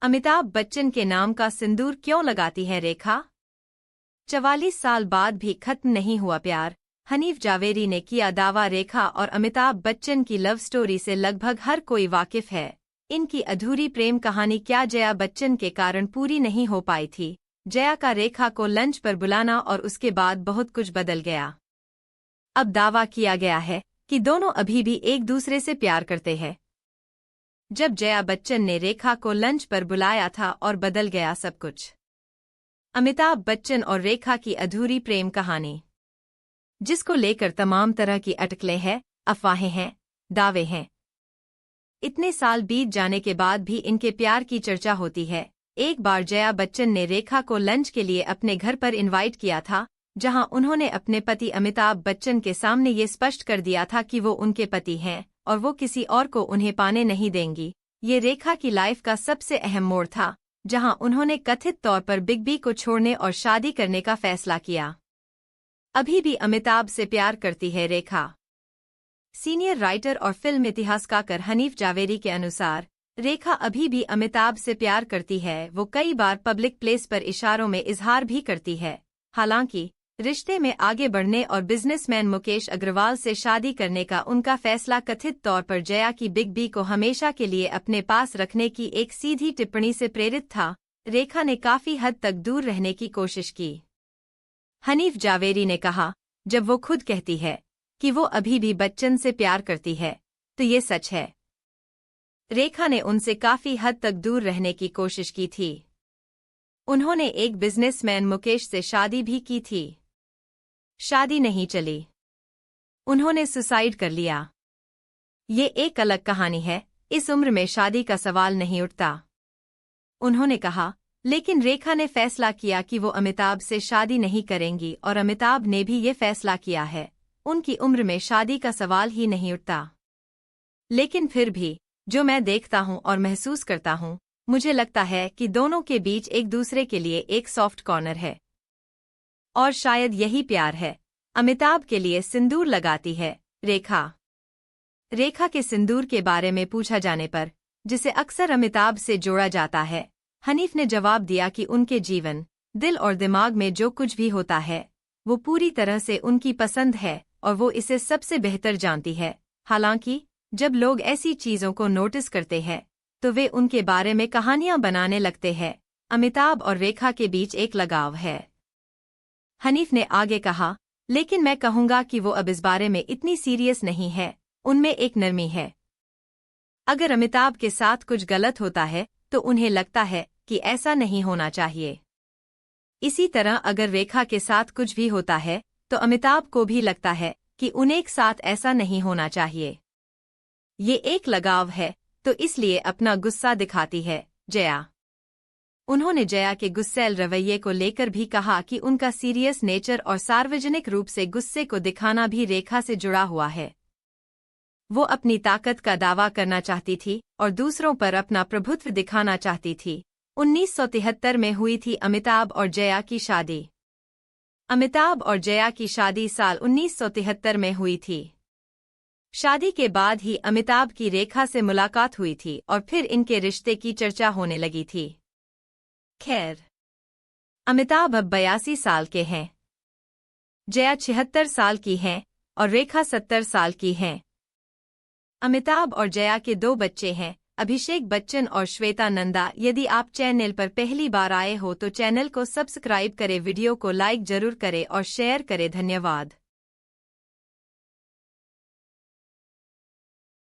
अमिताभ बच्चन के नाम का सिंदूर क्यों लगाती है रेखा? 44 साल बाद भी खत्म नहीं हुआ प्यार। हनीफ जावेरी ने किया दावा। रेखा और अमिताभ बच्चन की लव स्टोरी से लगभग हर कोई वाकिफ है। इनकी अधूरी प्रेम कहानी क्या जया बच्चन के कारण पूरी नहीं हो पाई थी? जया का रेखा को लंच पर बुलाना और उसके बाद बहुत कुछ बदल गया। अब दावा किया गया है कि दोनों अभी भी एक दूसरे से प्यार करते हैं। जब जया बच्चन ने रेखा को लंच पर बुलाया था और बदल गया सब कुछ। अमिताभ बच्चन और रेखा की अधूरी प्रेम कहानी, जिसको लेकर तमाम तरह की अटकलें हैं, अफवाहें हैं, दावे हैं। इतने साल बीत जाने के बाद भी इनके प्यार की चर्चा होती है। एक बार जया बच्चन ने रेखा को लंच के लिए अपने घर पर इनवाइट किया था, जहां उन्होंने अपने पति अमिताभ बच्चन के सामने ये स्पष्ट कर दिया था कि वो उनके पति हैं और वो किसी और को उन्हें पाने नहीं देंगी। ये रेखा की लाइफ का सबसे अहम मोड़ था, जहां उन्होंने कथित तौर पर बिग बी को छोड़ने और शादी करने का फैसला किया। अभी भी अमिताभ से प्यार करती है रेखा। सीनियर राइटर और फिल्म इतिहासकार हनीफ जावेरी के अनुसार रेखा अभी भी अमिताभ से प्यार करती है। वो कई बार पब्लिक प्लेस पर इशारों में इजहार भी करती है। हालांकि रिश्ते में आगे बढ़ने और बिजनेसमैन मुकेश अग्रवाल से शादी करने का उनका फैसला कथित तौर पर जया की बिग बी को हमेशा के लिए अपने पास रखने की एक सीधी टिप्पणी से प्रेरित था। रेखा ने काफी हद तक दूर रहने की कोशिश की। हनीफ जावेरी ने कहा, जब वो खुद कहती है कि वो अभी भी बच्चन से प्यार करती है, तो ये सच है। रेखा ने उनसे काफी हद तक दूर रहने की कोशिश की थी। उन्होंने एक बिजनेसमैन मुकेश से शादी भी की थी। शादी नहीं चली। उन्होंने सुसाइड कर लिया। ये एक अलग कहानी है। इस उम्र में शादी का सवाल नहीं उठता, उन्होंने कहा। लेकिन रेखा ने फैसला किया कि वो अमिताभ से शादी नहीं करेंगी और अमिताभ ने भी ये फैसला किया है। उनकी उम्र में शादी का सवाल ही नहीं उठता। लेकिन फिर भी जो मैं देखता हूं और महसूस करता हूं, मुझे लगता है कि दोनों के बीच एक दूसरे के लिए एक सॉफ्ट कॉर्नर है। और शायद यही प्यार है। अमिताभ के लिए सिंदूर लगाती है रेखा। रेखा के सिंदूर के बारे में पूछा जाने पर, जिसे अक्सर अमिताभ से जोड़ा जाता है, हनीफ ने जवाब दिया कि उनके जीवन, दिल और दिमाग में जो कुछ भी होता है, वो पूरी तरह से उनकी पसंद है और वो इसे सबसे बेहतर जानती है। हालांकि जब लोग ऐसी चीजों को नोटिस करते हैं, तो वे उनके बारे में कहानियां बनाने लगते हैं। अमिताभ और रेखा के बीच एक लगाव है। हनीफ ने आगे कहा, लेकिन मैं कहूंगा कि वो अब इस बारे में इतनी सीरियस नहीं है। उनमें एक नरमी है। अगर अमिताभ के साथ कुछ गलत होता है तो उन्हें लगता है कि ऐसा नहीं होना चाहिए। इसी तरह अगर रेखा के साथ कुछ भी होता है तो अमिताभ को भी लगता है कि उन्हें एक साथ ऐसा नहीं होना चाहिए। ये एक लगाव है, तो इसलिए अपना गुस्सा दिखाती है जया। उन्होंने जया के गुस्सैल रवैये को लेकर भी कहा कि उनका सीरियस नेचर और सार्वजनिक रूप से गुस्से को दिखाना भी रेखा से जुड़ा हुआ है। वो अपनी ताकत का दावा करना चाहती थी और दूसरों पर अपना प्रभुत्व दिखाना चाहती थी। 1973 में हुई थी अमिताभ और जया की शादी। अमिताभ और जया की शादी साल 1973 में हुई थी। शादी के बाद ही अमिताभ की रेखा से मुलाकात हुई थी और फिर इनके रिश्ते की चर्चा होने लगी थी। खैर, अमिताभ अब 82 साल के हैं, जया 76 साल की हैं और रेखा 70 साल की हैं। अमिताभ और जया के 2 बच्चे हैं, अभिषेक बच्चन और श्वेता नंदा। यदि आप चैनल पर पहली बार आए हो तो चैनल को सब्सक्राइब करें, वीडियो को लाइक जरूर करें और शेयर करें। धन्यवाद।